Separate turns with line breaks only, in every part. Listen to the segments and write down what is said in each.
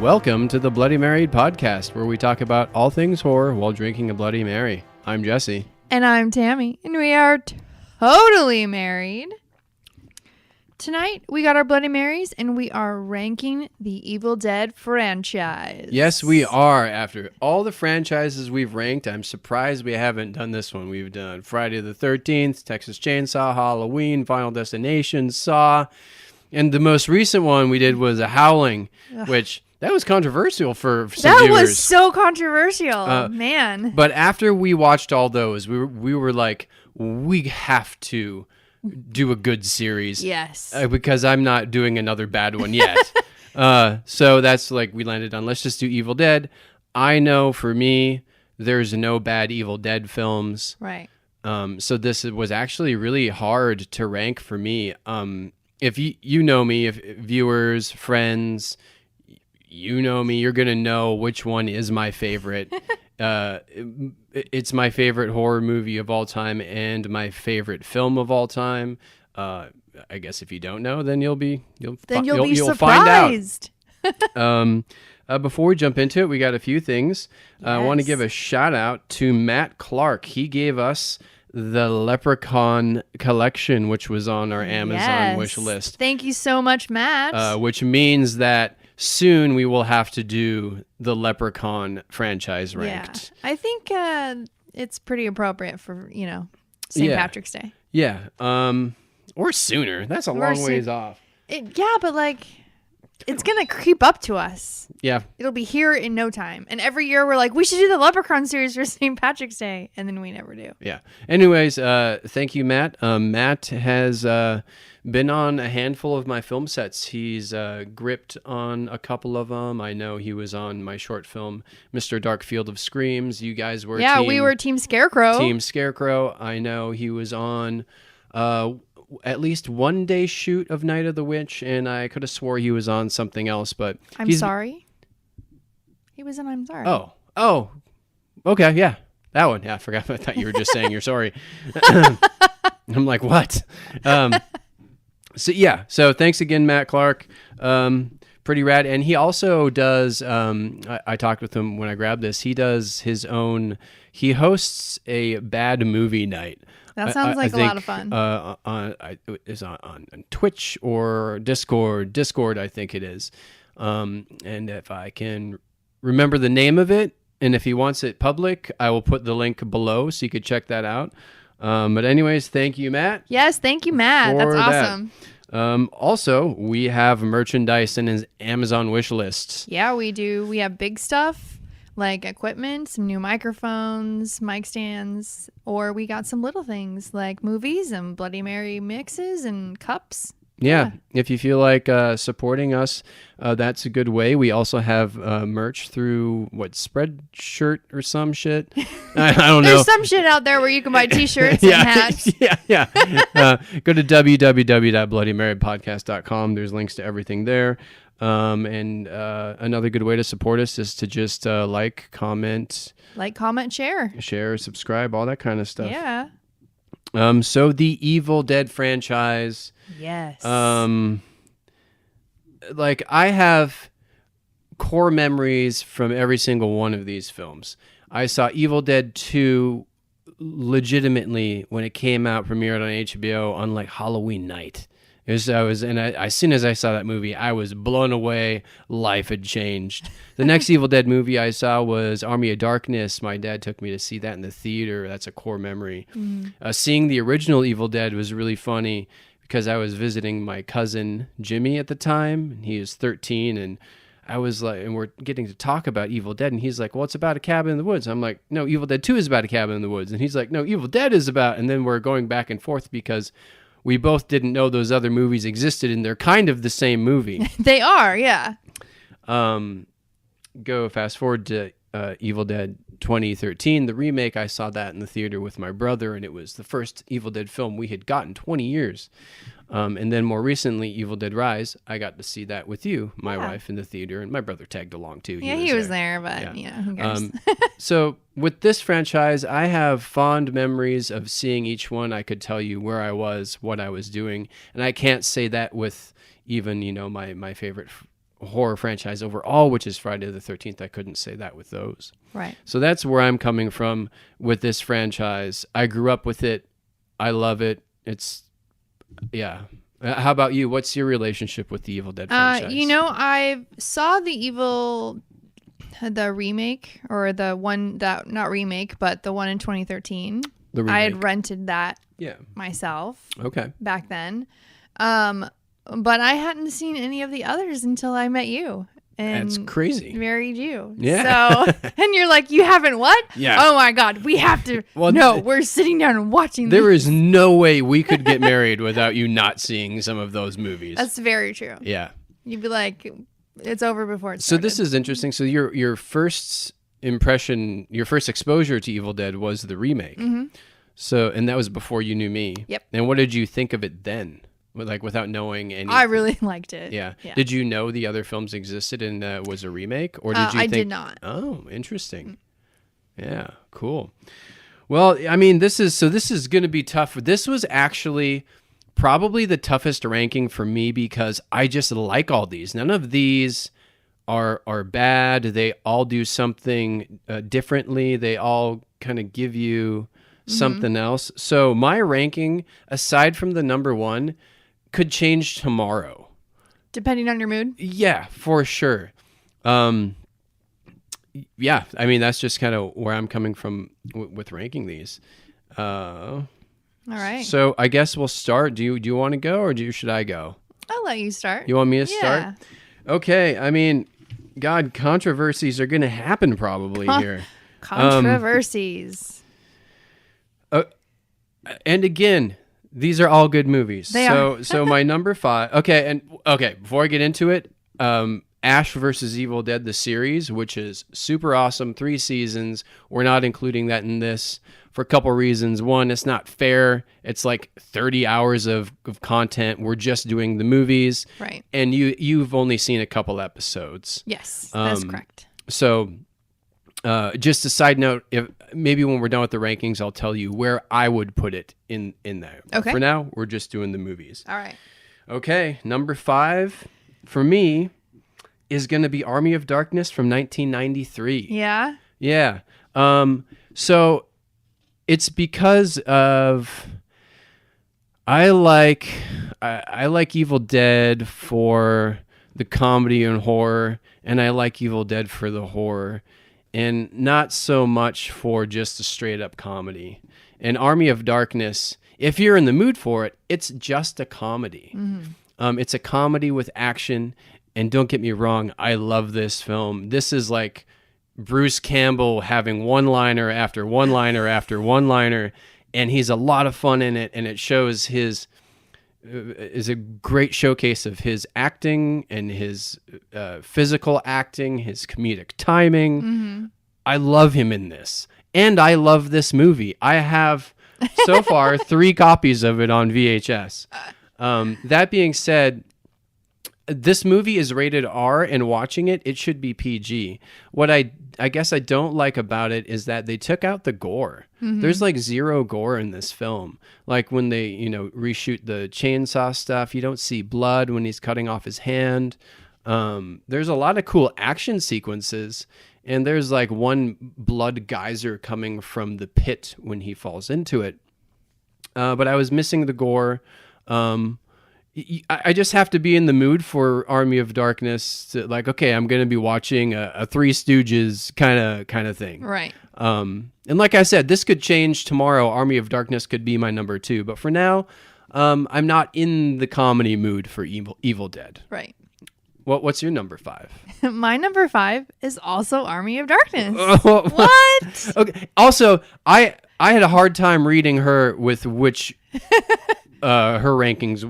Welcome to the Bloody Married podcast, where we talk about all things horror while drinking a Bloody Mary. I'm Jesse.
And I'm Tammy, and we are totally married. Tonight, we got our Bloody Marys, and we are ranking the Evil Dead franchise.
Yes, we are. After all the franchises we've ranked, I'm surprised we haven't done this one. We've done Friday the 13th, Texas Chainsaw, Halloween, Final Destination, Saw, and the most recent one we did was A Howling, which... that was controversial for some viewers.
That was so controversial, man.
But after we watched all those, we were like, we have to do a good series.
Yes.
Because I'm not doing another bad one yet. So that's like, we landed on, let's just do Evil Dead. I know for me, there's no bad Evil Dead films.
Right.
So this was actually really hard to rank for me. If you know me, if viewers, friends... you know me, you're going to know which one is my favorite. It's my favorite horror movie of all time and my favorite film of all time. I guess if you don't know, then you'll be
surprised.
Find out. Before we jump into it, we got a few things. Yes. I want to give a shout out to Matt Clark. He gave us the Leprechaun collection, which was on our Amazon wish list.
Thank you so much, Matt.
Which means that soon we will have to do the Leprechaun franchise ranked.
Yeah. I think it's pretty appropriate for, St. Patrick's Day.
Yeah. Or sooner. That's a long ways off.
But it's going to creep up to us.
Yeah.
It'll be here in no time. And every year we're like, we should do the Leprechaun series for St. Patrick's Day. And then we never do.
Yeah. Anyways, thank you, Matt. Matt has... been on a handful of my film sets. He's gripped on a couple of them. I know he was on my short film, Mr. Dark Field of Screams. You guys were
we were Team Scarecrow.
Team Scarecrow. I know he was on at least one day shoot of Night of the Witch, and I could have swore he was on something else, but...
I'm Sorry? He was in I'm Sorry.
Oh. Okay, yeah. That one. Yeah, I forgot. I thought you were just saying you're sorry. I'm like, what? So thanks again, Matt Clark. Pretty rad. And he also does, I talked with him when I grabbed this, he does his own, he hosts a bad movie night.
That sounds like a lot of fun.
On Twitch or Discord, I think it is. And if I can remember the name of it, and if he wants it public, I will put the link below so you could check that out. But anyways, thank you, Matt.
Yes, thank you, Matt. That's awesome.
Also, we have merchandise in his Amazon wish list.
Yeah, we do. We have big stuff like equipment, some new microphones, mic stands, or we got some little things like movies and Bloody Mary mixes and cups.
Yeah, if you feel like supporting us, that's a good way. We also have merch through, Spreadshirt or some shit? I don't know.
There's some shit out there where you can buy t-shirts and hats.
Yeah. Go to www.bloodymarypodcast.com. There's links to everything there. And another good way to support us is to just comment, share, subscribe, all that kind of stuff.
Yeah.
So the Evil Dead franchise...
yes.
I have core memories from every single one of these films. I saw Evil Dead 2 legitimately when it came out, premiered on HBO on Halloween night. As soon as I saw that movie, I was blown away. Life had changed. The next Evil Dead movie I saw was Army of Darkness. My dad took me to see that in the theater. That's a core memory. Seeing the original Evil Dead was really funny because I was visiting my cousin Jimmy at the time, and he was 13, and I was like, and we're getting to talk about Evil Dead, and he's like, well, it's about a cabin in the woods. I'm like, no, Evil Dead 2 is about a cabin in the woods. And he's like, no, Evil Dead is about, and then we're going back and forth because we both didn't know those other movies existed, and they're kind of the same movie.
They are, yeah.
Go fast forward to Evil Dead 2013, the remake. I saw that in the theater with my brother, and it was the first Evil Dead film we had gotten 20 years. And then more recently, Evil Dead Rise, I got to see that with you, my wife, in the theater, and my brother tagged along too.
He was there, but who cares?
So with this franchise, I have fond memories of seeing each one. I could tell you where I was, what I was doing, and I can't say that with even, my favorite horror franchise overall, which is Friday the 13th. I couldn't say that with those.
Right.
So that's where I'm coming from with this franchise. I grew up with it. I love it. Yeah. How about you? What's your relationship with the Evil Dead franchise?
I saw the remake, or the one that, not remake, but the one in 2013.
The remake.
I had rented that
Yeah.
myself.
Okay.
Back then. But I hadn't seen any of the others until I met you. And
That's crazy.
married you.
Yeah.
So, and you're like, you haven't what?
Yeah.
Oh my God, we have to.
Well,
no, we're sitting down and watching
There
this.
is no way we could get married without you not seeing some of those movies.
That's very true.
Yeah.
You'd be like, it's over before it's
So this is interesting. So your first impression, your first exposure to Evil Dead was the remake.
Mm-hmm.
So, and that was before you knew me.
Yep.
And what did you think of it then? Like without knowing anything?
I really liked it.
Yeah. Did you know the other films existed and was a remake, or did you
I
think?
did not.
Oh, interesting. Yeah, cool. Well, I mean, this is going to be tough. This was actually probably the toughest ranking for me because I just like all these. None of these are bad. They all do something differently. They all kind of give you something else. So my ranking, aside from the number one, could change tomorrow.
Depending on your mood?
Yeah, for sure. Yeah, I mean, that's just kind of where I'm coming from with ranking these.
All right.
So I guess we'll start. Do you want to go, or should I go?
I'll let you start.
You want me to
Yeah.
start? Okay. I mean, God, controversies are going to happen probably here.
Controversies.
And again, these are all good movies.
They are.
So my number 5. Okay, before I get into it, Ash versus Evil Dead the series, which is super awesome, 3 seasons. We're not including that in this for a couple reasons. One, it's not fair. It's like 30 hours of content. We're just doing the movies.
Right.
And you've only seen a couple episodes.
Yes, that's correct.
So just a side note, if maybe when we're done with the rankings, I'll tell you where I would put it in there.
Okay.
For now, we're just doing the movies.
All right.
Okay, number 5 for me is going to be Army of Darkness from 1993.
Yeah?
Yeah. So it's because of I like Evil Dead for the comedy and horror, and I like Evil Dead for the horror, and not so much for just a straight up comedy. And Army of Darkness, if you're in the mood for it, it's just a comedy. Mm-hmm. It's a comedy with action. And don't get me wrong, I love this film. This is like Bruce Campbell having one-liner after one-liner after one-liner, and he's a lot of fun in it, and it shows is a great showcase of his acting and his physical acting, his comedic timing. Mm-hmm. I love him in this, and I love this movie. I have so far 3 copies of it on VHS. That being said, this movie is rated R, and watching it should be PG. What I guess I don't like about it is that they took out the gore. Mm-hmm. There's like 0 gore in this film. Like when they, reshoot the chainsaw stuff, you don't see blood when he's cutting off his hand. There's a lot of cool action sequences, and there's like one blood geyser coming from the pit when he falls into it. But I was missing the gore. I just have to be in the mood for Army of Darkness to, like, okay, I'm going to be watching a Three Stooges kind of thing.
Right.
And like I said, this could change tomorrow. Army of Darkness could be my number 2. But for now, I'm not in the comedy mood for Evil Dead.
Right.
What's your number 5?
My number 5 is also Army of Darkness.
What?
What?
Okay. Also, I had a hard time reading her with which... her rankings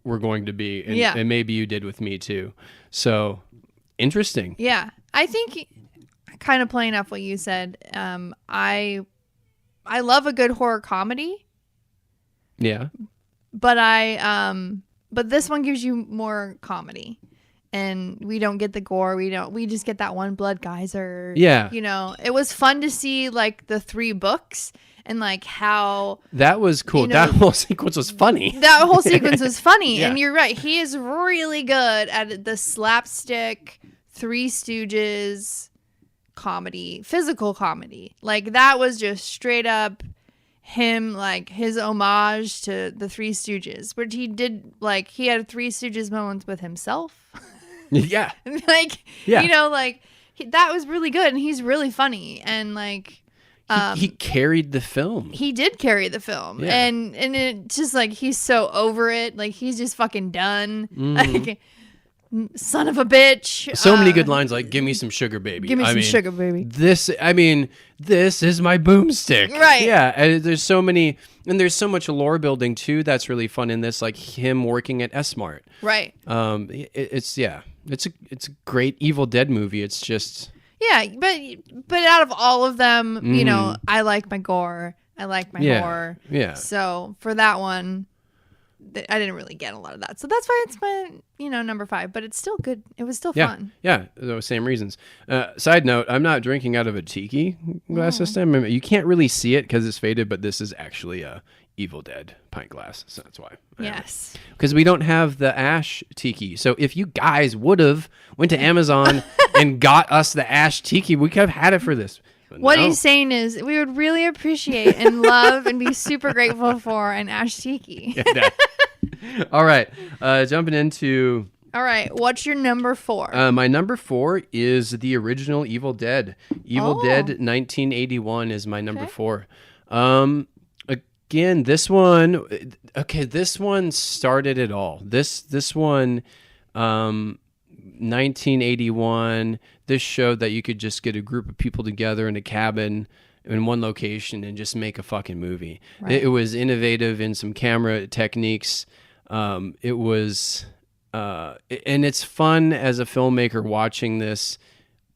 were going to be, and maybe you did with me too. So interesting.
Yeah, I think kind of playing off what you said. I love a good horror comedy.
Yeah,
but but this one gives you more comedy, and we don't get the gore. We just get that one blood geyser.
Yeah,
it was fun to see like the 3 books. and like how
that was cool.
You know,
that whole sequence was funny.
that whole sequence was funny.
Yeah.
And you're right. He is really good at the slapstick Three Stooges comedy, physical comedy. Like that was just straight up him, like his homage to the Three Stooges, which he did. Like he had Three Stooges moments with himself.
Yeah.
Like,
Yeah.
you know, like that was really good. And he's really funny. And like,
He carried the film.
he did carry the film.
Yeah.
And it just like, he's so over it. Like he's just fucking done. Like, son of a bitch.
So many good lines like, give me some sugar, baby.
Give me some sugar, baby.
This is my boomstick.
Right.
Yeah. And there's so many, and there's so much lore building too. That's really fun in this, like him working at S-Mart.
Right.
It's a great Evil Dead movie. It's just.
Yeah. But out of all of them, you know, I like my gore. I like my horror.
Yeah.
So for that one, I didn't really get a lot of that. So that's why it's my, you know, number 5. But it's still good. It was still fun.
Yeah, those same reasons. Side note, I'm not drinking out of a tiki glass this time. I mean, you can't really see it because it's faded, but this is actually a Evil Dead pint glass. So that's why.
Yes.
Because we don't have the ash tiki. So if you guys would have went to Amazon and got us the ash tiki, we could have had it for this. But
What
no.
he's saying is we would really appreciate and love and be super grateful for an ash tiki.
All right. Jumping into...
All right. What's your number 4?
My number 4 is the original Evil Dead. Evil Dead 1981 is my number 4. Again, this one started it all. This one, 1981, this showed that you could just get a group of people together in a cabin in one location and just make a fucking movie.
Right.
It was innovative in some camera techniques. It was, and it's fun as a filmmaker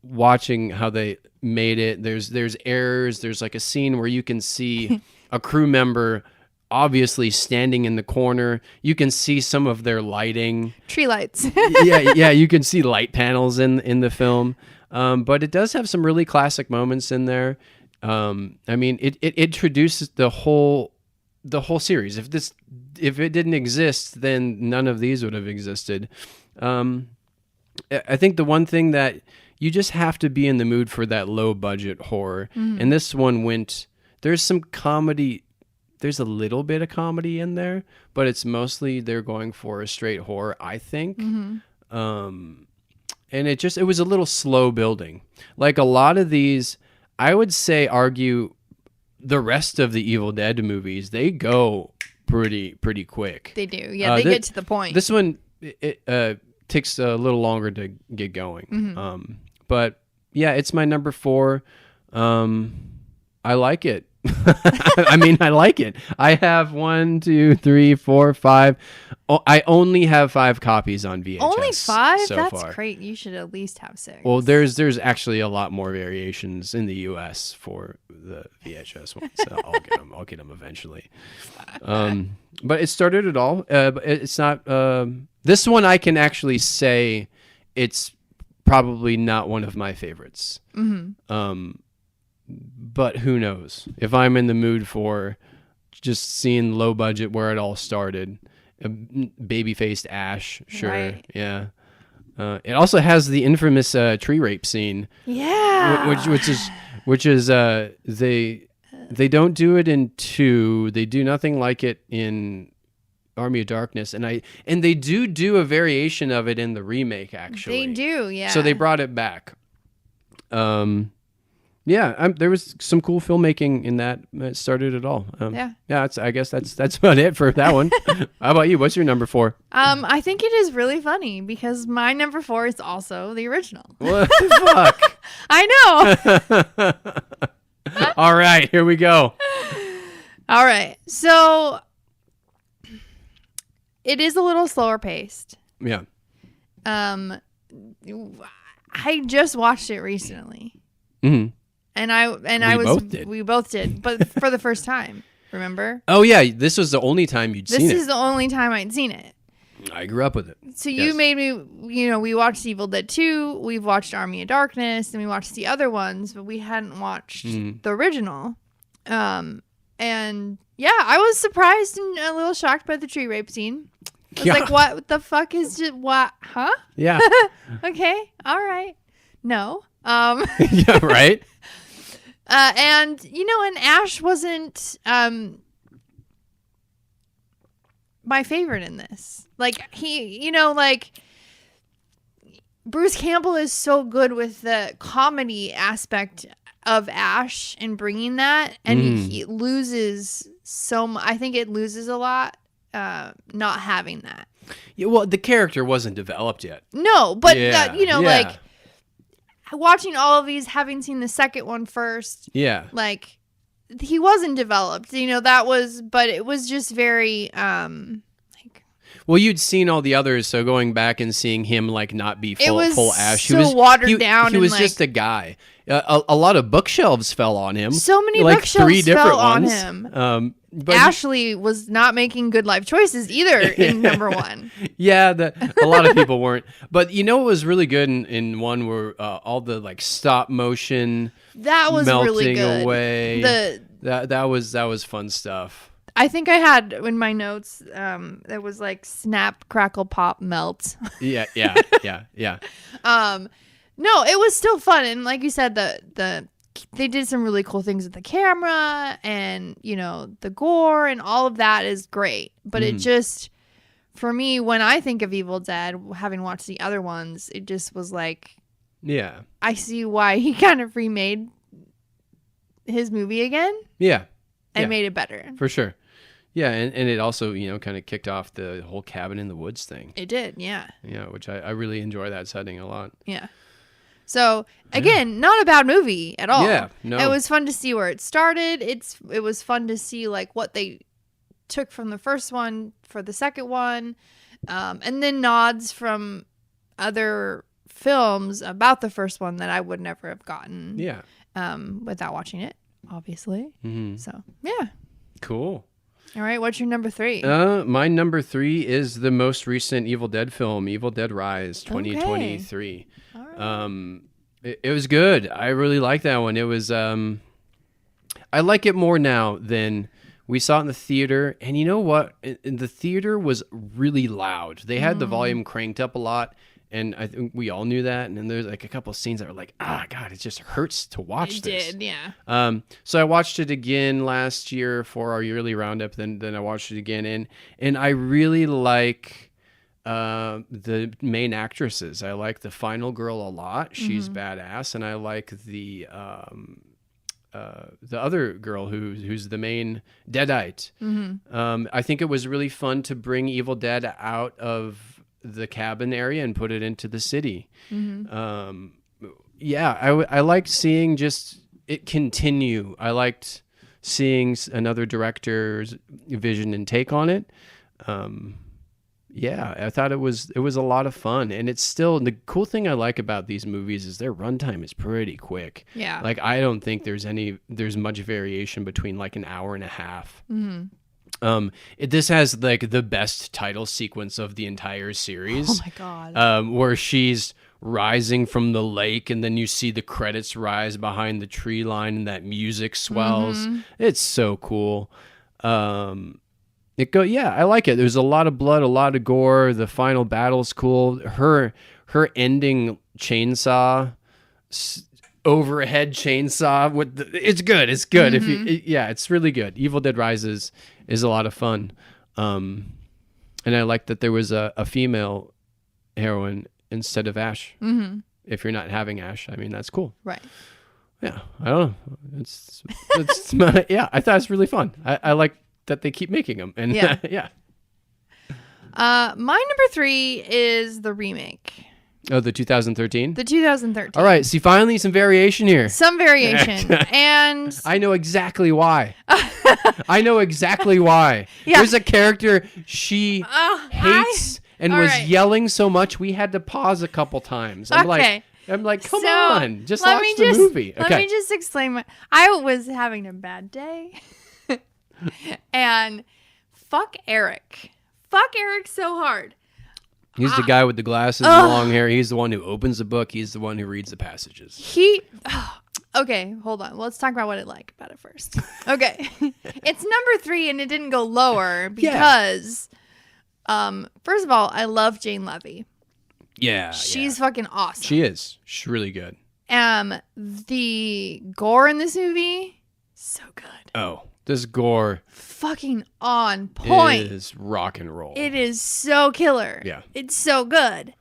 watching how they made it. There's errors. There's like a scene where you can see a crew member obviously standing in the corner. You can see some of their lighting.
Tree lights.
yeah, you can see light panels in the film. But it does have some really classic moments in there. I mean, it introduces the whole series. If it didn't exist, then none of these would have existed. I think the one thing that you just have to be in the mood for that low budget horror. And this one there's some comedy. There's a little bit of comedy in there, but it's mostly they're going for a straight horror, I think. And it was a little slow building. Like a lot of these, I would argue the rest of the Evil Dead movies, they go pretty quick.
They do. Yeah, they get to the point.
This one, it takes a little longer to get going. But yeah, it's my number 4. I like it. I mean, I like it. I have 1, 2, 3, 4, 5. I only have 5 copies on VHS.
Only 5?
So
That's
far.
great. You should at least have 6.
Well, there's actually a lot more variations in the U.S. for the VHS ones. So I'll get them eventually. But it started it all. But it's not. This one I can actually say it's probably not one of my favorites. But who knows? If I'm in the mood for just seeing low budget where it all started, baby-faced Ash, sure,
Right.
yeah. It also has the infamous tree rape scene.
Yeah.
Which is they don't do it in 2. They do nothing like it in Army of Darkness, and they do a variation of it in the remake. Actually,
They do. Yeah.
So they brought it back. Yeah, there was some cool filmmaking in that. It started it all.
Yeah.
I guess that's about it for that one. How about you? What's your number 4?
I think it is really funny because my number 4 is also the original.
What the fuck?
I know.
All right, here we go.
All right. So it is a little slower paced.
Yeah.
I just watched it recently.
Mm-hmm.
We both did, but for the first time, remember?
Oh yeah, this was the only time you'd seen it.
This is the only time I'd seen it.
I grew up with it.
So you made me, we watched Evil Dead 2, we've watched Army of Darkness, and we watched the other ones, but we hadn't watched the original. And yeah, I was surprised and a little shocked by the tree rape scene. I was
Yeah.
like, what the fuck is just what? Huh?
Yeah.
Okay. All right. No.
Yeah, right?
And and Ash wasn't my favorite in this. Like he, like Bruce Campbell is so good with the comedy aspect of Ash and bringing that, and he loses I think it loses a lot not having that.
Yeah, well, the character wasn't developed yet.
No, but
Yeah,
like watching all of these, having seen the second one first,
Yeah.
like he wasn't developed. That was, but it was just very like.
Well, you'd seen all the others, so going back and seeing him like not be
It was
full Ash,
so watered down
He
and,
was
like-
just a guy. A lot of bookshelves fell on him.
So many
like
bookshelves
3 different
fell on
ones.
him.
But
Ashley was not making good life choices either in number one.
yeah, a lot of people weren't. But what was really good in one were all the like stop motion
That was
melting
really good.
away. That was fun stuff.
I think I had in my notes it was like snap, crackle, pop, melt.
Yeah.
No, it was still fun, and like you said, they did some really cool things with the camera, and the gore and all of that is great. But it just, for me, when I think of Evil Dead, having watched the other ones, it just was like,
Yeah.
I see why he kind of remade his movie again
Yeah.
and
Yeah.
made it better.
For sure. Yeah, and it also, kind of kicked off the whole cabin in the woods thing.
It did, yeah.
Yeah, which I really enjoy that setting a lot.
Yeah. So again, not a bad movie at all.
Yeah, no.
It was fun to see where it started. It was fun to see like what they took from the first one for the second one, and then nods from other films about the first one that I would never have gotten.
Yeah.
Without watching it, obviously.
Mm-hmm.
So yeah.
Cool.
All right, what's your number 3?
My number 3 is the most recent Evil Dead film, Evil Dead Rise, 2023.
All right.
It was good. I really like that one. It was I like it more now than we saw it in the theater. And you know what? The theater was really loud. They had the volume cranked up a lot, and I think we all knew that. And then there's like a couple of scenes that were like, God, it just hurts to watch
It
this.
did, yeah.
So I watched it again last year for our yearly roundup. Then I watched it again, and I really like the main actresses. I like the final girl a lot. She's badass, and I like the other girl who's the main Deadite. I think it was really fun to bring Evil Dead out of the cabin area and put it into the city. I liked seeing just it continue. I liked seeing another director's vision and take on it. I thought it was a lot of fun, and it's still the cool thing I like about these movies is their runtime is pretty quick.
Yeah.
Like I don't think there's much variation between like an hour and a half. This has like the best title sequence of the entire series.
Oh my God.
Where she's rising from the lake, and then you see the credits rise behind the tree line, and that music swells. It's so cool. I like it. There's a lot of blood, a lot of gore. The final battle's cool. Her ending chainsaw, overhead chainsaw with it's good. It's good. It's really good. Evil Dead Rises is a lot of fun. And I like that there was a female heroine instead of Ash. If you're not having Ash, I mean, that's cool.
Right.
Yeah. I don't know. It's I thought it's really fun. I like that they keep making them. And
Yeah. My number 3 is the remake.
Oh, the 2013?
The 2013.
All right. See, finally some variation here.
Some variation. And
I know exactly why. I know exactly why.
Yeah.
There's a character she hates and
all
was
right.
yelling so much we had to pause a couple times. I'm
Okay.
like, come
So,
on, just
let
watch
me
the
just-
movie.
Let
Okay.
me just explain. I was having a bad day. And fuck Eric. Fuck Eric so hard.
He's the guy with the glasses and the long hair. He's the one who opens the book. He's the one who reads the passages.
Okay, hold on. Let's talk about what I like about it first. Okay. It's number 3 and it didn't go lower because, first of all, I love Jane Levy.
Yeah.
She's fucking awesome.
She is. She's really good.
The gore in this movie, so good.
Oh, this gore.
Fucking on point.
It is rock and roll.
It is so killer.
Yeah.
It's so good.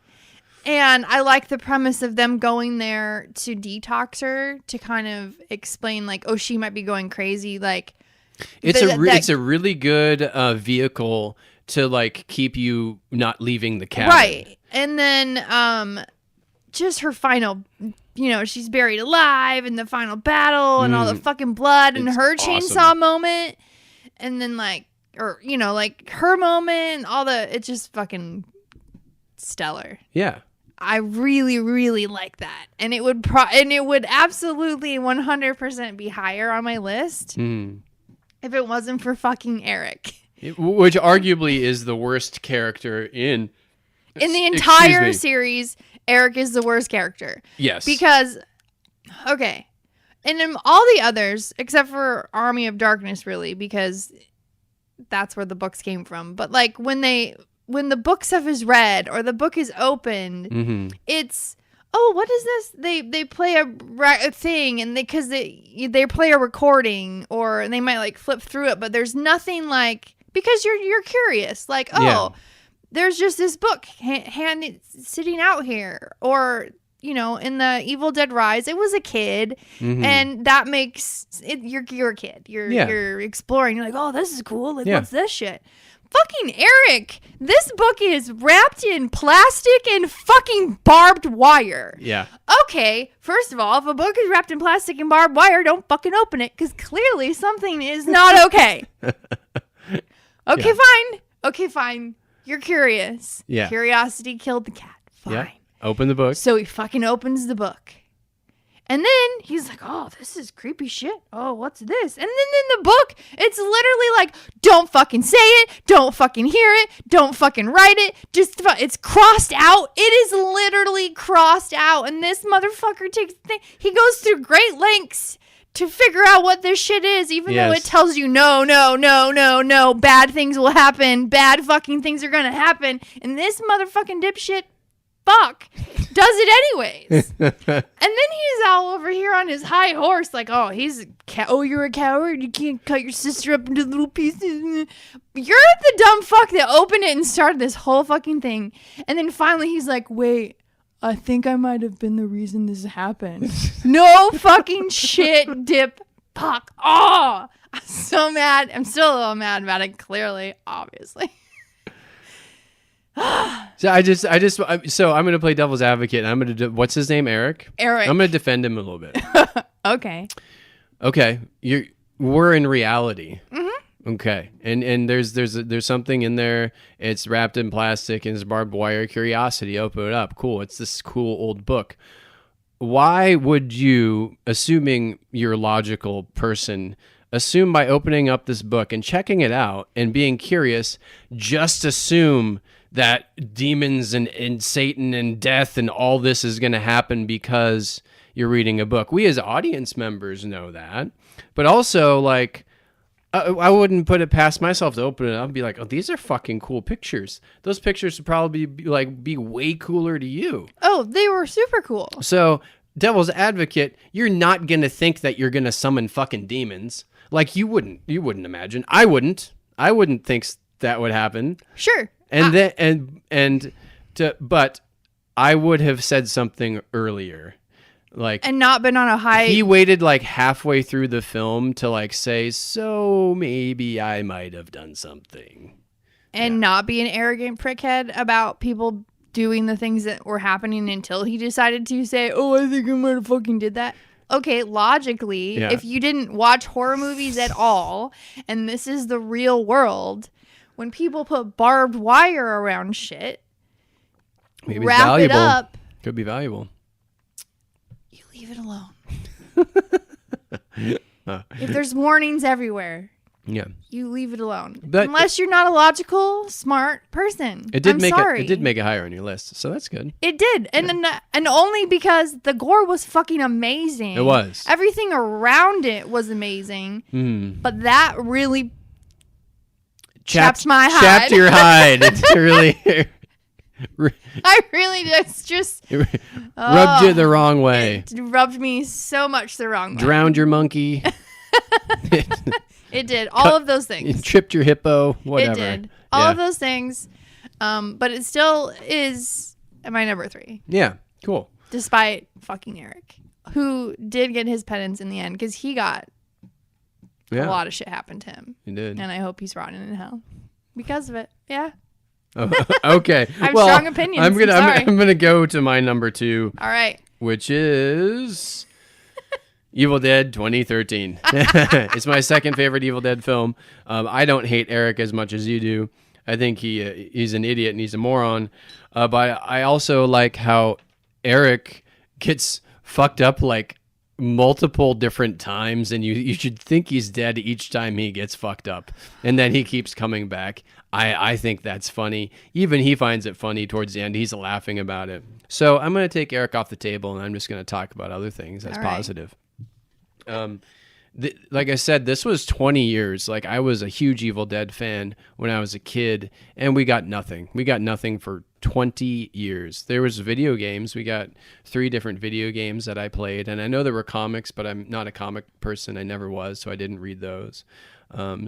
And I like the premise of them going there to detox her to kind of explain like, oh, she might be going crazy. Like,
it's a really good vehicle to like keep you not leaving the cabin.
Right. And then just her final, she's buried alive in the final battle and all the fucking blood and her chainsaw moment. And then like her moment, it's just fucking stellar.
Yeah.
I really, really like that. And it would absolutely 100% be higher on my list if it wasn't for fucking Eric.
Which arguably is the worst character in
the entire series. Eric is the worst character.
Yes.
Because, okay. And in all the others, except for Army of Darkness, really, because that's where the books came from. But like when the book stuff is read or the book is opened, it's, oh, what is this? They play a thing and because they play a recording or they might like flip through it, but there's nothing like, because you're curious, like, oh, there's just this book sitting out here, or in the Evil Dead Rise, it was a kid, and that makes it. You're a kid. You're exploring. You're like, oh, this is cool. Like, what's this shit? Fucking Eric, this book is wrapped in plastic and fucking barbed wire.
Yeah.
Okay, first of all, if a book is wrapped in plastic and barbed wire, don't fucking open it, because clearly something is not okay. Okay, fine. Okay, fine. You're curious.
Yeah.
Curiosity killed the cat. Fine.
Yeah. Open the book.
So he fucking opens the book. And then he's like, oh, this is creepy shit. Oh, what's this? And then in the book, it's literally like, don't fucking say it. Don't fucking hear it. Don't fucking write it. It's crossed out. It is literally crossed out. And this motherfucker he goes through great lengths to figure out what this shit is, even though it tells you, no, bad things will happen. Bad fucking things are gonna happen. And this motherfucking dipshit does it anyways. And then he's all over here on his high horse like, oh, you're a coward, you can't cut your sister up into little pieces. You're the dumb fuck that opened it and started this whole fucking thing. And then finally he's like, wait, I think I might have been the reason this happened. No fucking shit, dip puck. Oh, I'm so mad. I'm still a little mad about it, clearly, obviously.
So I'm going to play devil's advocate. And I'm going to what's his name? Eric. I'm going to defend him a little bit. Okay. We're in reality. Okay. And there's something in there. It's wrapped in plastic and it's barbed wire. Curiosity. Open it up. Cool. It's this cool old book. Why would you, assuming you're a logical person, assume by opening up this book and checking it out and being curious, just assume that demons and Satan and death and all this is going to happen because you're reading a book? We as audience members know that. But also, like, I wouldn't put it past myself to open it up and be like, oh, these are fucking cool pictures. Those pictures would probably be way cooler to you.
Oh, they were super cool.
So, devil's advocate, you're not going to think that you're going to summon fucking demons. Like, you wouldn't imagine. I wouldn't think that would happen.
Sure.
But I would have said something earlier. Like,
and not been on a high.
He waited like halfway through the film to like say, so maybe I might have done something.
And not be an arrogant prickhead about people doing the things that were happening until he decided to say, oh, I think I might have fucking did that. Okay, logically, if you didn't watch horror movies at all, and this is the real world, when people put barbed wire around shit,
maybe
wrap
it's valuable.
it up.
Could be valuable.
You leave it alone. If there's warnings everywhere,
Yeah.
You leave it alone.
But
unless you're not a logical, smart person.
It did
sorry.
it did make it higher on your list, so that's good.
It did. And only because the gore was fucking amazing.
It was.
Everything around it was amazing. But that really chapped my hide.
Chapped your hide. It's really
I really just
rubbed you the wrong way.
It rubbed me so much the wrong way.
Drowned your monkey.
It did. All of those things.
You tripped your hippo. Whatever.
It did. All of those things. But it still is my number 3.
Yeah. Cool.
Despite fucking Eric, who did get his penance in the end because he got a lot of shit happened to him.
He did.
And I hope he's rotting in hell because of it. Yeah.
Oh, okay.
I have strong opinions.
I'm gonna go to my number 2.
All right.
Which is Evil Dead 2013. It's my second favorite Evil Dead film. I don't hate Eric as much as you do. I think he's an idiot and he's a moron. But I also like how Eric gets fucked up like multiple different times, and you should think he's dead each time he gets fucked up, and then he keeps coming back. I think that's funny. Even he finds it funny towards the end. He's laughing about it. So I'm going to take Eric off the table, and I'm just going to talk about other things that's positive. Like I said, this was 20 years. Like, I was a huge Evil Dead fan when I was a kid, and we got nothing. We got nothing for 20 years. There was video games. We got 3 different video games that I played, and I know there were comics, but I'm not a comic person. I never was, so I didn't read those.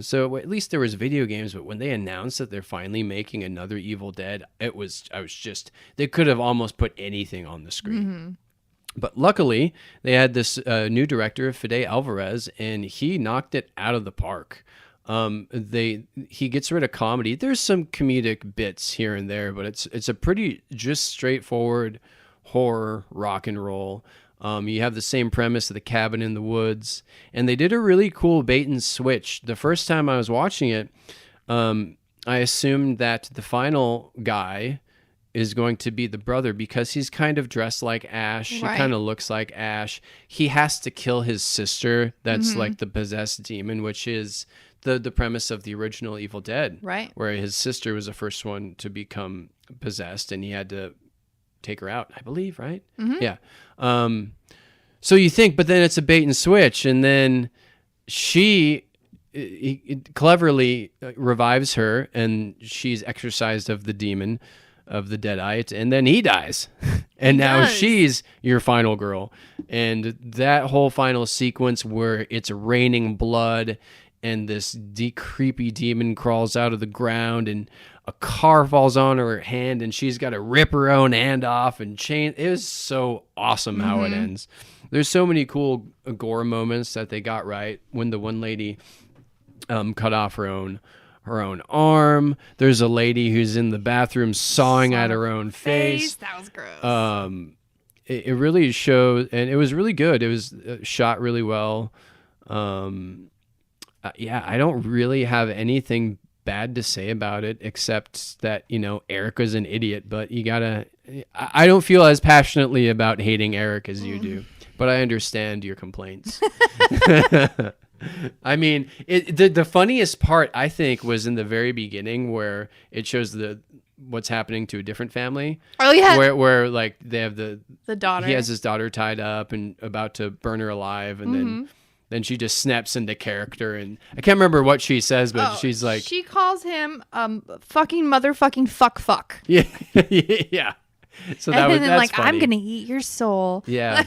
So at least there was video games, but when they announced that they're finally making another Evil Dead, they could have almost put anything on the screen. Mm-hmm. But luckily, they had this new director, Fede Alvarez, and he knocked it out of the park. He gets rid of comedy. There's some comedic bits here and there, but it's a pretty just straightforward horror rock and roll. You have the same premise of the cabin in the woods, and they did a really cool bait and switch. The first time I was watching it, I assumed that the final guy is going to be the brother because he's kind of dressed like Ash. Right. He kind of looks like Ash. He has to kill his sister. That's like the possessed demon, which is the premise of the original Evil Dead.
Right.
Where his sister was the first one to become possessed, and he had to take her out, I believe, right? Mm-hmm. Yeah. So you think, but then it's a bait and switch, and then he cleverly revives her, and she's exorcised of the demon of the Deadite, and then he dies. And now she's your final girl. And that whole final sequence where it's raining blood and this creepy demon crawls out of the ground and a car falls on her hand and she's got to rip her own hand off and chain. It was so awesome how it ends. There's so many cool gore moments that they got right. When the one lady cut off her own arm. There's a lady who's in the bathroom sawing at her own face.
That was gross.
It really showed, and it was really good. It was shot really well. Yeah, I don't really have anything bad to say about it except that, Eric was an idiot, but I don't feel as passionately about hating Eric as you do, but I understand your complaints. I mean, the funniest part, I think, was in the very beginning where it shows what's happening to a different family.
Oh, yeah.
Where like they have the
daughter.
He has his daughter tied up and about to burn her alive, and then she just snaps into character, and I can't remember what she says, but she's like,
she calls him fucking motherfucking fuck.
Yeah, yeah. So that's funny.
I'm gonna eat your soul.
Yeah.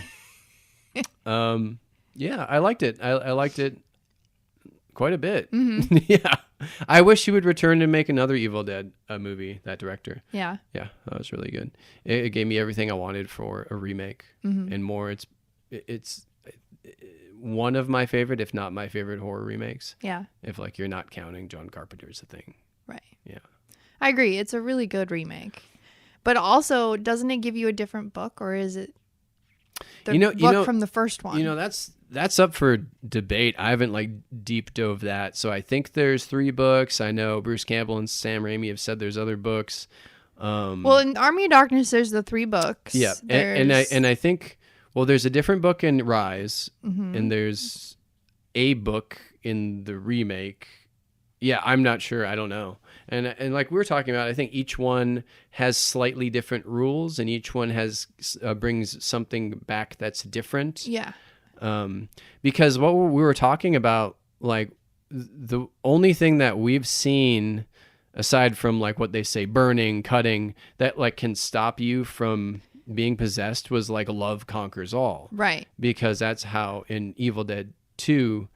Yeah, I liked it. I liked it quite a bit. Mm-hmm. Yeah. I wish he would return and make another Evil Dead movie, that director.
Yeah.
Yeah, that was really good. It gave me everything I wanted for a remake and more. It's one of my favorite, if not my favorite, horror remakes.
Yeah.
If you're not counting John Carpenter's The Thing.
Right.
Yeah.
I agree. It's a really good remake. But also, doesn't it give you a different book, or is it the book from the first one?
That's up for debate. I haven't deep dove that. So I think there's 3 books. I know Bruce Campbell and Sam Raimi have said there's other books.
Well, in Army of Darkness, there's the 3 books.
Yeah, and I think there's a different book in Rise, and there's a book in the remake, Yeah, I'm not sure. I don't know. And like we were talking about, I think each one has slightly different rules, and each one has brings something back that's different.
Yeah.
Because what we were talking about, like the only thing that we've seen aside from like what they say, burning, cutting, that like can stop you from being possessed was like love conquers all.
Right.
Because that's how in Evil Dead 2,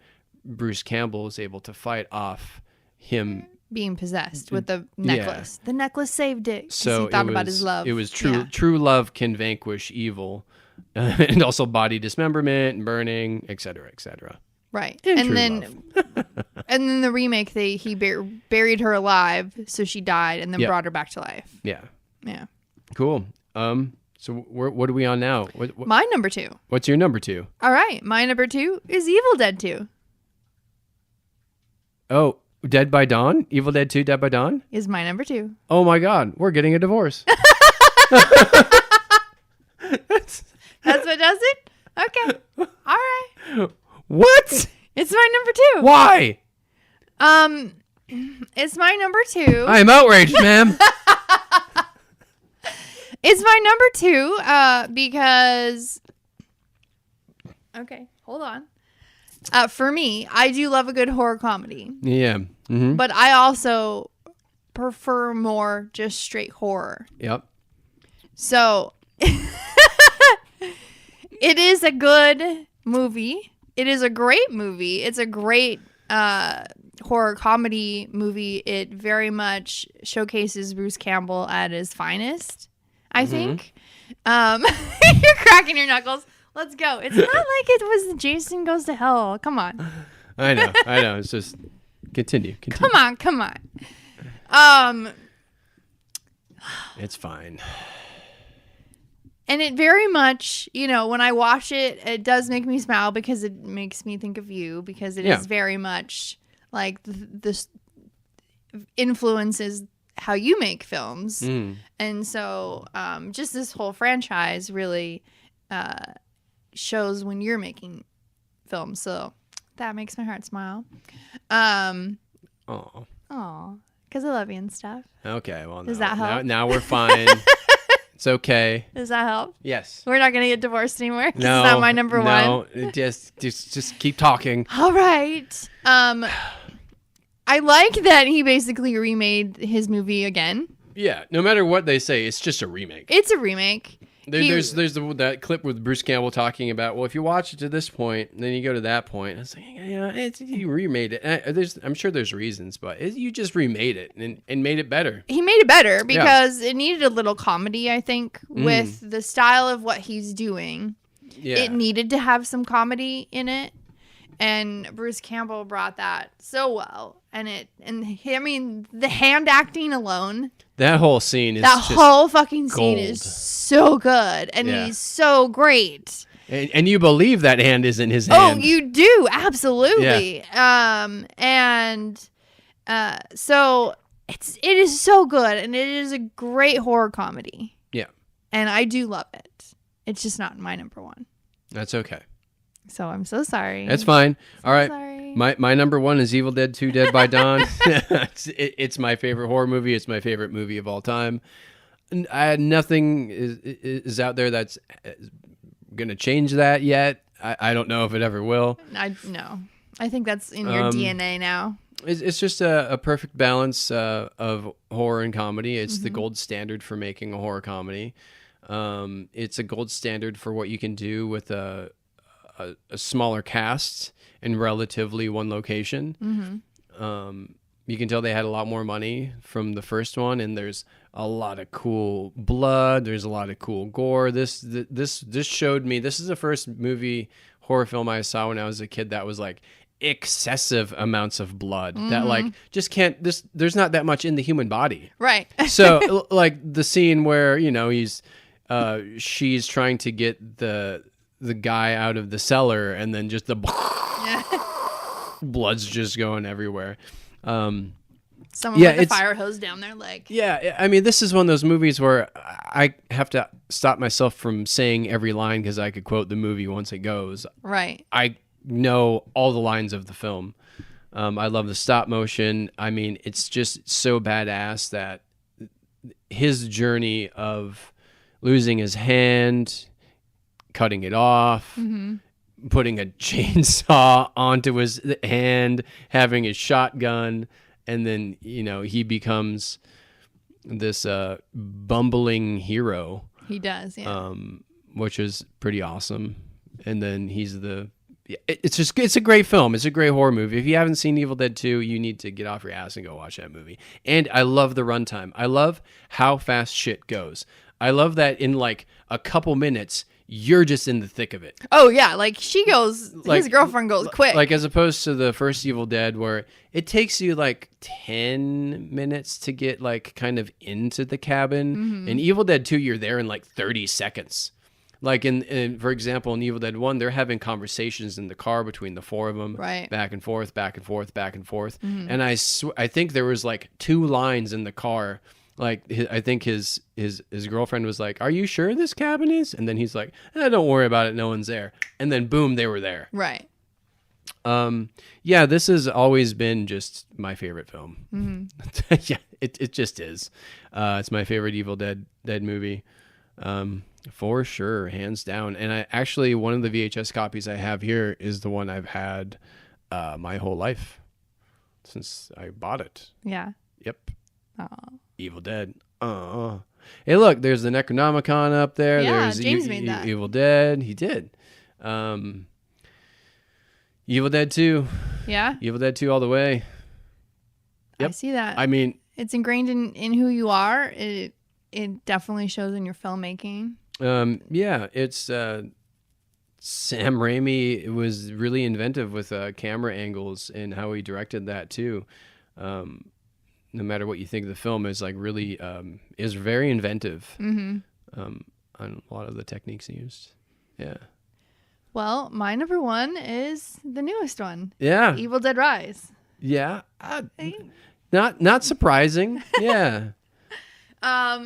Bruce Campbell is able to fight off him
being possessed with the necklace. Yeah. The necklace saved it.
So
he thought about his love.
It was true love can vanquish evil, and also body dismemberment and burning, etc., etc.
Right. And then and then the remake, he buried her alive, so she died, and then brought her back to life.
Yeah.
Yeah.
Cool. So what are we on now? What,
my number 2.
What's your number 2?
All right. My number 2 is Evil Dead 2.
Oh, Dead by Dawn? Evil Dead 2 Dead by Dawn?
Is my number 2.
Oh my God. We're getting a divorce.
That's what does it? Okay. All right.
What?
It's my number 2.
Why?
It's my number 2.
I am outraged, ma'am.
It's my number 2 because... Okay, hold on. For me, I do love a good horror comedy.
Yeah. Mm-hmm.
But I also prefer more just straight horror.
Yep.
So, it is a good movie. It is a great movie. It's a great horror comedy movie. It very much showcases Bruce Campbell at his finest, I think. You're cracking your knuckles. Let's go. It's not like it was Jason Goes to Hell. Come on.
I know. It's just continue.
Come on.
It's fine.
And it very much, when I watch it, it does make me smile because it makes me think of you, because it is very much like this influences how you make films. And so just this whole franchise really shows when you're making films. So that makes my heart smile. Because I love you and stuff.
Okay, well,
does that help?
Now we're fine. It's okay.
Does that help?
Yes.
We're not going to get divorced anymore?
No.
It's not my number 1?
No, just keep talking.
All right. I like that he basically remade his movie again.
Yeah, no matter what they say, it's just a remake.
It's a remake.
There's that clip with Bruce Campbell talking about, well, if you watch it to this point, and then you go to that point. I was like, you remade it. I'm sure there's reasons, but you just remade it and made it better.
He made it better because it needed a little comedy, I think, with the style of what he's doing. Yeah. It needed to have some comedy in it. And Bruce Campbell brought that so well. The hand acting alone.
That whole scene is
fucking scene is so good. And he's so great.
And you believe that hand isn't his hand.
Oh, you do. Absolutely. Yeah. So it is so good. And it is a great horror comedy. Yeah. And I do love it. It's just not my number 1.
That's okay.
So I'm so sorry.
That's fine. All right.
Sorry.
My number 1 is Evil Dead 2 Dead by Dawn. It's my favorite horror movie. It's my favorite movie of all time. Nothing is out there that's going to change that yet. I don't know if it ever will.
No. I think that's in your DNA now.
It's just a perfect balance of horror and comedy. It's the gold standard for making a horror comedy. It's a gold standard for what you can do with a smaller cast in relatively one location. You can tell they had a lot more money from the first one, and there's a lot of cool blood. There's a lot of cool gore. This showed me. This is the first horror film I saw when I was a kid that was like excessive amounts of blood that like just can't. There's not that much in the human body,
right?
So like the scene where she's trying to get the guy out of the cellar, and then just the blood's just going everywhere. Someone
with a fire hose down their leg.
Yeah, I mean, this is one of those movies where I have to stop myself from saying every line because I could quote the movie once it goes.
Right.
I know all the lines of the film. I love the stop motion. I mean, it's just so badass that his journey of losing his hand, cutting it off, putting a chainsaw onto his hand, having his shotgun, and then, he becomes this bumbling hero.
He does, yeah.
Which is pretty awesome. And then it's a great film. It's a great horror movie. If you haven't seen Evil Dead 2, you need to get off your ass and go watch that movie. And I love the runtime. I love how fast shit goes. I love that in like a couple minutes, you're just in the thick of it.
Oh yeah, like his girlfriend goes quick.
Like as opposed to the first Evil Dead where it takes you like 10 minutes to get like kind of into the cabin. In Evil Dead 2, you're there in like 30 seconds. Like for example, in Evil Dead 1, they're having conversations in the car between the four of them,
right?
Back and forth, back and forth, back and forth. And I think there was like 2 lines in the car. Like I think his girlfriend was like, "Are you sure this cabin is?" And then he's like, "Don't worry about it. No one's there." And then boom, they were there.
Right.
Yeah, this has always been just my favorite film. Yeah, it just is. It's my favorite Evil Dead movie. For sure, hands down. And I actually, one of the VHS copies I have here is the one I've had my whole life since I bought it.
Yeah.
Yep.
Aww.
Evil Dead. Hey, look, there's the Necronomicon up there.
Yeah,
There's
James made that.
Evil Dead. He did. Evil Dead 2.
Yeah.
Evil Dead 2 all the way. Yep.
I see that.
I mean,
it's ingrained in who you are. It definitely shows in your filmmaking.
Yeah, it's Sam Raimi was really inventive with camera angles and how he directed that too. No matter what you think of the film, is like really is very inventive on a lot of the techniques he used. Yeah.
Well, my number 1 is the newest one.
Yeah.
Evil Dead Rise.
Yeah. Not surprising. Yeah.
I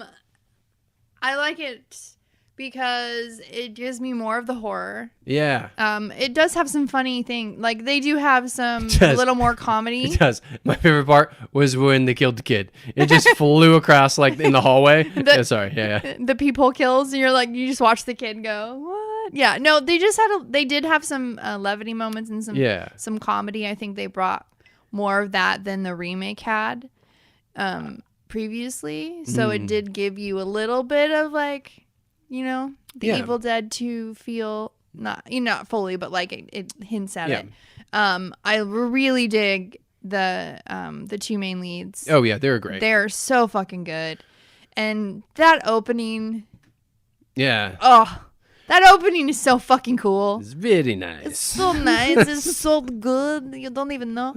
like it because it gives me more of the horror.
Yeah.
It does have some funny thing. Like they do have some a little more comedy.
It does. My favorite part was when they killed the kid. It just flew across like in the hallway. Yeah.
The peephole kills, and you're like, you just watch the kid go, what? Yeah. No, they did have some levity moments and some comedy. I think they brought more of that than the remake had previously. So it did give you a little bit of like, Evil Dead 2 feel, not fully, but like it hints at it. I really dig the 2 main leads.
Oh yeah, they're great.
They're so fucking good. And that opening.
Yeah.
Oh, that opening is so fucking cool.
It's very nice.
It's so nice. It's so good. You don't even know.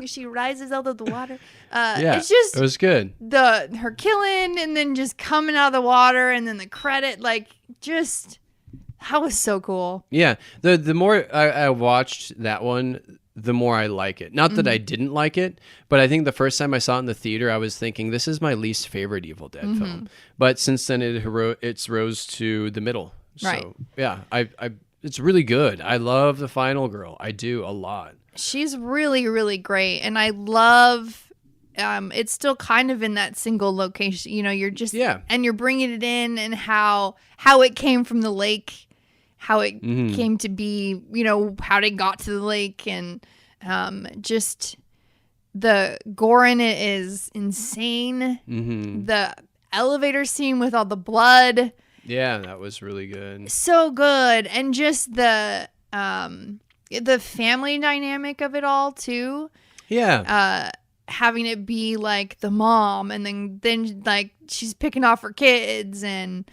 She rises out of the water. It's just,
it was good.
Her killing and then just coming out of the water and then the credit, like just that was so cool.
Yeah. The more I watched that one, the more I like it. Not that I didn't like it, but I think the first time I saw it in the theater, I was thinking this is my least favorite Evil Dead film. But since then, it's rose to the middle.
Right.
So yeah, it's really good. I love the final girl. I do a lot.
She's really, really great, and I love. It's still kind of in that single location. You're just and you're bringing it in, and how it came from the lake, how it came to be. How they got to the lake, and just the gore in it is insane. The elevator scene with all the blood.
Yeah, that was really good.
So good. And just the family dynamic of it all too.
Yeah.
Having it be like the mom and then like she's picking off her kids and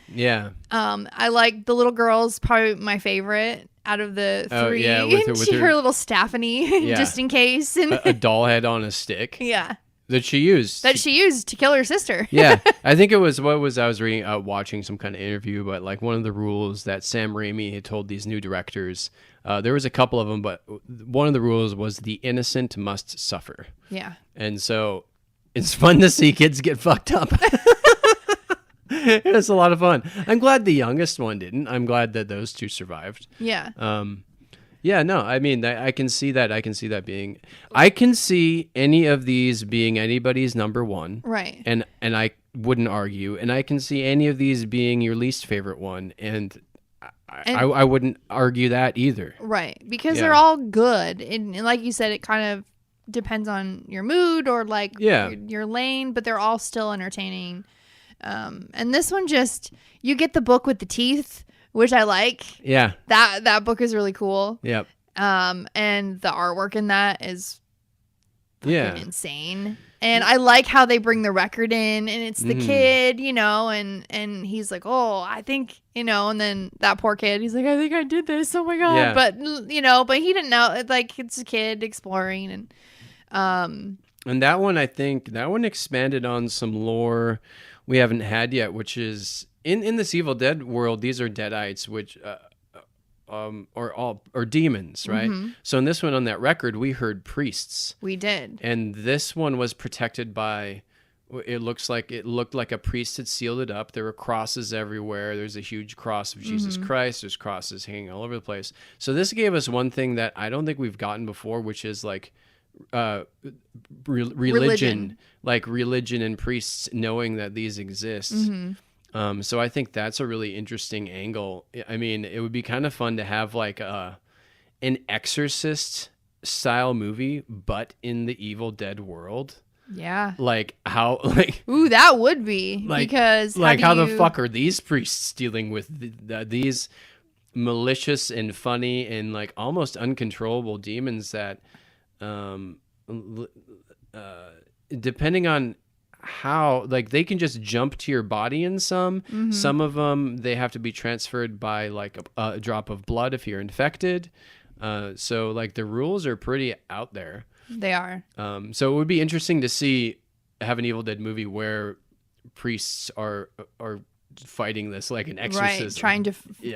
I like the little girl's probably my favorite out of the 3.
Oh, yeah, with
her little Staffany just in case. And
a doll head on a stick.
Yeah.
That she used
to kill her sister.
Yeah, I think it was I was reading, watching some kind of interview, but like one of the rules that Sam Raimi had told these new directors, there was a couple of them, but one of the rules was the innocent must suffer.
Yeah,
and so it's fun to see kids get fucked up. It was a lot of fun. I'm glad the youngest one didn't. I'm glad that those 2 survived.
Yeah.
Yeah, no, I mean, I can see that. I can see any of these being anybody's number one.
Right.
And I wouldn't argue. And I can see any of these being your least favorite one. And I wouldn't argue that either.
Right. Because they're all good. And like you said, it kind of depends on your mood or like your lane, but they're all still entertaining. And this one just, you get the book with the teeth, which I like.
Yeah.
That book is really cool.
Yep.
And the artwork in that is insane. And I like how they bring the record in, and it's the kid, you know, and he's like, oh, I think, you know, and then that poor kid, he's like, I think I did this. Oh my God.
Yeah.
But, you know, but he didn't know. It's like, it's a kid exploring. And
that one, I think, expanded on some lore we haven't had yet, which is in this Evil Dead world, these are Deadites, which or demons, right?
Mm-hmm.
So in this one on that record, we heard priests.
We did.
And this one was protected by, it looked like a priest had sealed it up. There were crosses everywhere. There's a huge cross of Jesus Christ. There's crosses hanging all over the place. So this gave us one thing that I don't think we've gotten before, which is like religion, like religion and priests knowing that these exist. So I think that's a really interesting angle. I mean, it would be kind of fun to have like an Exorcist style movie, but in the Evil Dead world.
Yeah.
Like how, like,
ooh, that would be
like,
because
like how the fuck are these priests dealing with these malicious and funny and like almost uncontrollable demons that, depending on how, like, they can just jump to your body in some of them they have to be transferred by like a drop of blood if you're infected, so like the rules are pretty out there.
They are.
So it would be interesting to have an Evil Dead movie where priests are fighting this like an exorcism,
right,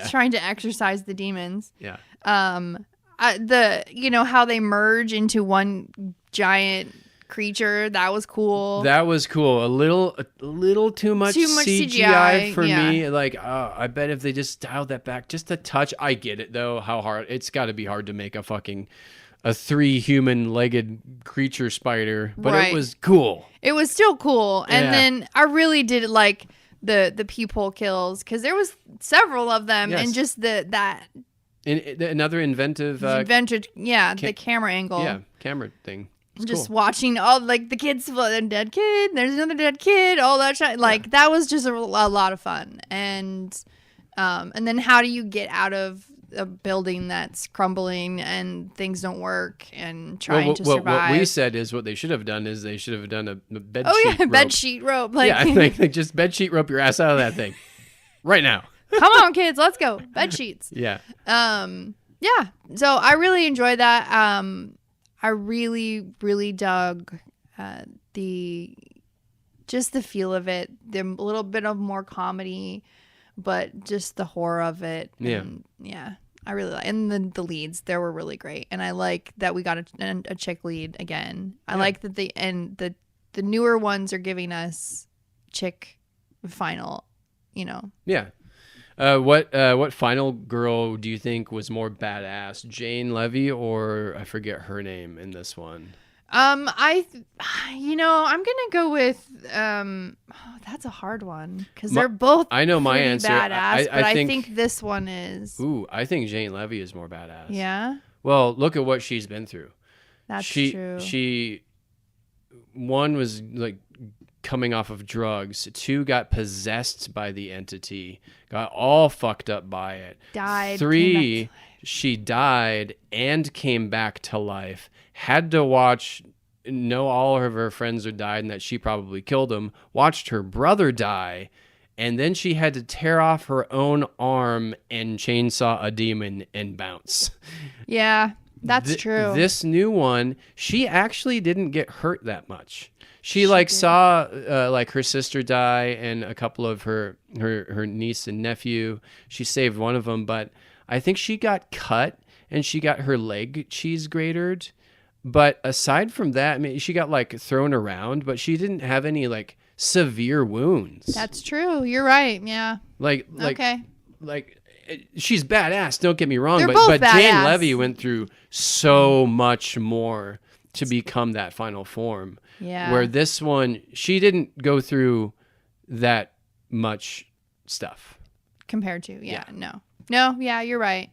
trying to exorcise the demons.
Yeah.
You know how they merge into one giant creature, that was cool.
A little too much CGI for me. Like, I bet if they just dialed that back just a touch. I get it though, how hard it's got to be hard to make a 3 human-legged creature spider, but
right.
It was cool.
It was still cool, and then I really did like the peephole kills because there was several of them, and just another
inventive,
the camera angle,
camera thing. It's
just
cool.
Watching all like the kids, a dead kid, there's another dead kid, all that shit. Like that was just a lot of fun. And then how do you get out of a building that's crumbling and things don't work and trying to survive?
What we said is what they should have done is they should have done a bed sheet rope.
Bed sheet rope. Like,
like just bed sheet rope your ass out of that thing right now.
Come on, kids, let's go. Bed sheets.
Yeah.
Yeah. So I really enjoyed that. I really, really dug the feel of it, the little bit of more comedy, but just the horror of it.
Yeah.
And I really like, and the leads there were really great, and I like that we got a chick lead again. I like that the newer ones are giving us chick final, you know.
Yeah. What final girl do you think was more badass, Jane Levy or I forget her name in this one?
I'm gonna go with that's a hard one because they're both.
I know my answer.
Badass, but I think this one is.
Ooh, I think Jane Levy is more badass.
Yeah.
Well, look at what she's been through.
That's true.
She one was like coming off of drugs. 2 got possessed by the entity, got all fucked up by it.
Died.
3, she died and came back to life. Had to know all of her friends had died and that she probably killed them. Watched her brother die, and then she had to tear off her own arm and chainsaw a demon and bounce.
Yeah, that's true.
This new one, she actually didn't get hurt that much. She saw like her sister die and a couple of her niece and nephew. She saved one of them, but I think she got cut and she got her leg cheese grated. But aside from that, I mean, she got like thrown around, but she didn't have any like severe wounds.
That's true. You're right. Yeah.
Like
okay.
Like she's badass. Don't get me wrong,
They're
but
both
Jane
badass.
Levy went through so much more to become that final form.
Yeah.
Where this one, she didn't go through that much stuff.
Compared to, no, yeah, you're right.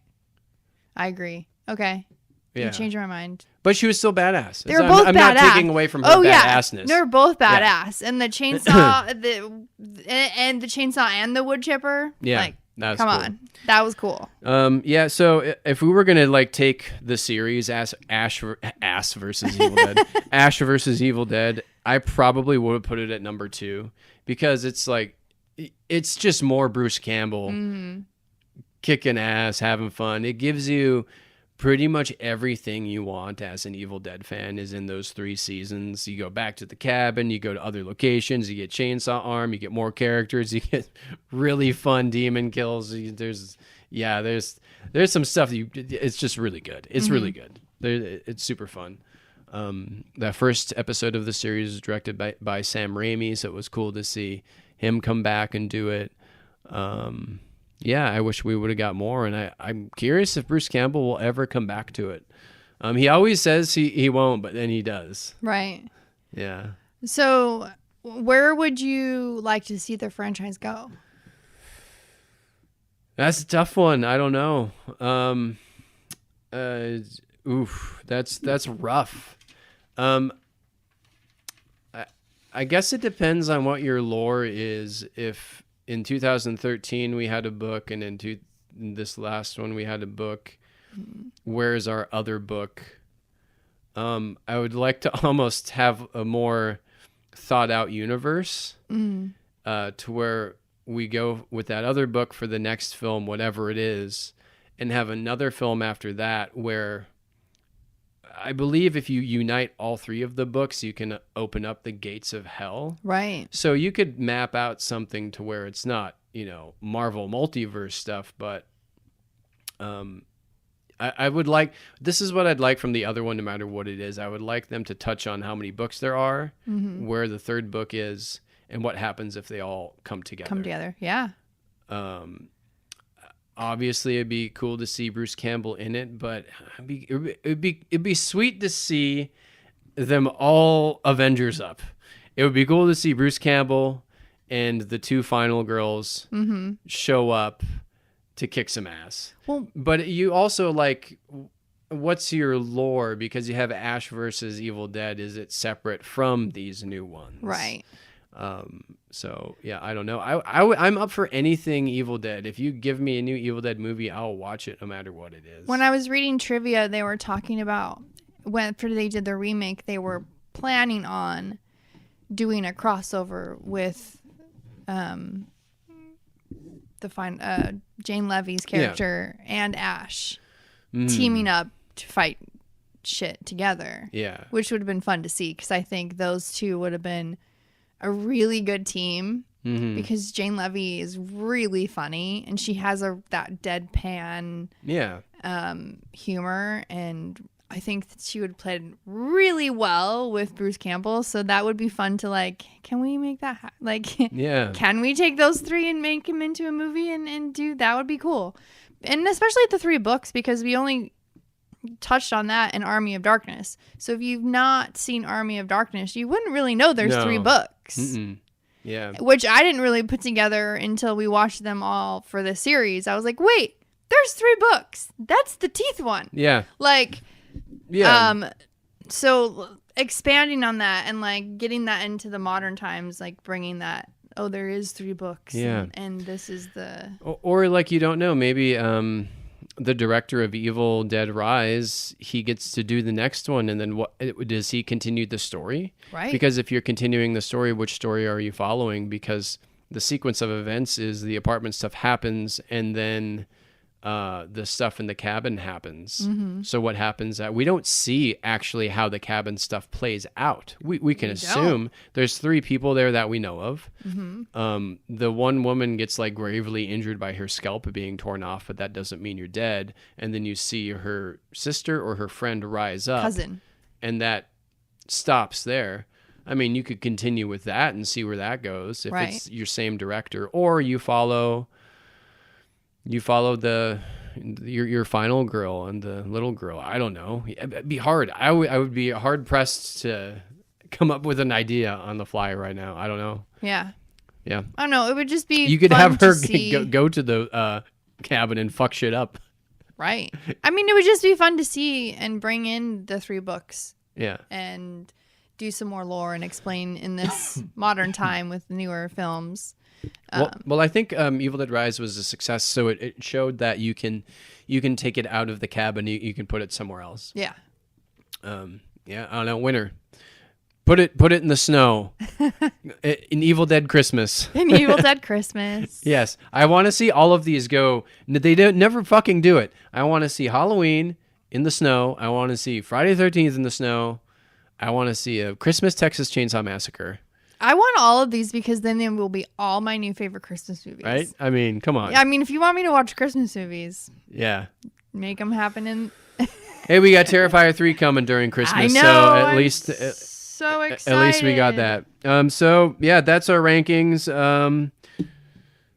I agree. Okay.
Yeah.
You changed my mind.
But she was still badass.
They're both
I'm
badass.
not taking away from her badassness.
They're both badass. And the chainsaw, the chainsaw and the wood chipper.
Yeah,
like,
that's
come
cool.
on, that was cool.
Yeah. So if we were gonna like take the series as Ash versus Evil Dead, Ash versus Evil Dead, I probably would have put it at number 2 because it's like it's just more Bruce Campbell kicking ass, having fun. It gives you pretty much everything you want as an Evil Dead fan is in those 3 seasons. You go back to the cabin, you go to other locations, you get chainsaw arm, you get more characters, you get really fun demon kills. There's some stuff it's just really good. It's really good. It's super fun. That first episode of the series was directed by Sam Raimi, so it was cool to see him come back and do it. Yeah, I wish we would have got more, and I'm curious if Bruce Campbell will ever come back to it. He always says he won't, but then he does.
Right.
Yeah.
So where would you like to see the franchise go?
That's a tough one. I don't know. That's rough. I guess it depends on what your lore is. If in 2013 we had a book, and in this last one we had a book, where's our other book? I would like to almost have a more thought out universe to where we go with that other book for the next film, whatever it is, and have another film after that where I believe if you unite all 3 of the books, you can open up the gates of hell.
Right.
So you could map out something to where it's not, Marvel multiverse stuff, but I would like, this is what I'd like from the other one, no matter what it is. I would like them to touch on how many books there are, where the 3rd book is, and what happens if they all come together.
Yeah.
Obviously, it'd be cool to see Bruce Campbell in it, but it'd be sweet to see them all Avengers up. It would be cool to see Bruce Campbell and the 2 final girls show up to kick some ass.
Well,
but you also like, what's your lore? Because you have Ash versus Evil Dead. Is it separate from these new ones?
Right.
So yeah, I don't know. I'm up for anything Evil Dead. If you give me a new Evil Dead movie, I'll watch it no matter what it is.
When I was reading trivia, they were talking about after they did the remake, they were planning on doing a crossover with Jane Levy's character and Ash teaming up to fight shit together.
Yeah.
Which would have been fun to see, because I think those 2 would have been a really good team, because Jane Levy is really funny and she has that deadpan humor, and I think that she would play really well with Bruce Campbell. So that would be fun to like, can we make that can we take those 3 and make them into a movie and do that? Would be cool. And especially the 3 books, because we only touched on that in Army of Darkness. So if you've not seen Army of Darkness, you wouldn't really know there's 3 books.
Yeah.
Which I didn't really put together until we watched them all for the series. I was like, wait, there's 3 books. That's the teeth one.
Yeah.
Like, so expanding on that and like getting that into the modern times, like bringing that, there is 3 books.
Yeah.
And this is the...
Or like, you don't know, maybe the director of Evil Dead Rise, he gets to do the next one, and then what does he continue the story?
Right.
Because if you're continuing the story, which story are you following? Because the sequence of events is the apartment stuff happens, and then the stuff in the cabin happens. So what happens that we don't see actually how the cabin stuff plays out. We can assume there's 3 people there that we know of. The one woman gets like gravely injured by her scalp being torn off, but that doesn't mean you're dead. And then you see her sister or her friend rise up,
cousin,
and that stops there. I mean, you could continue with that and see where that goes if it's your same director, or you follow You follow your final girl and the little girl. I don't know. It'd be hard. I would be hard pressed to come up with an idea on the fly right now. I don't know.
Yeah.
Yeah.
I don't know. It would just be
You could
fun
have
to
her
see.
go to the cabin and fuck shit up.
Right. I mean, it would just be fun to see and bring in the 3 books
Yeah.
and do some more lore and explain in this modern time with newer films.
Well, I think Evil Dead Rise was a success. So it showed that you can take it out of the cabin. You can put it somewhere else.
Yeah.
Yeah. I don't know. Winter. Put it in the snow. In Evil Dead Christmas.
In Evil Dead Christmas.
Yes, I want to see all of these go. They don't never fucking do it. I want to see Halloween in the snow. I want to see Friday the 13th in the snow. I want to see a Christmas Texas Chainsaw Massacre.
I want all of these because then they will be all my new favorite Christmas movies.
Right? I mean, come on.
I mean, if you want me to watch Christmas movies,
Yeah.
make them happen in.
Hey, we got Terrifier 3 coming during Christmas.
I know.
So at
I'm
least
so excited.
at least we got that. So yeah, that's our rankings.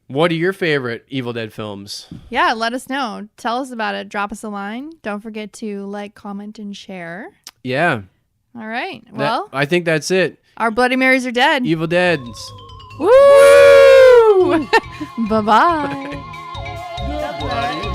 What are your favorite Evil Dead films?
Yeah, let us know. Tell us about it. Drop us a line. Don't forget to like, comment, and share.
Yeah.
All right. Well,
I think that's it.
our Bloody Marys are dead.
Evil Dead.
Woo! Bye-bye.
The Bloody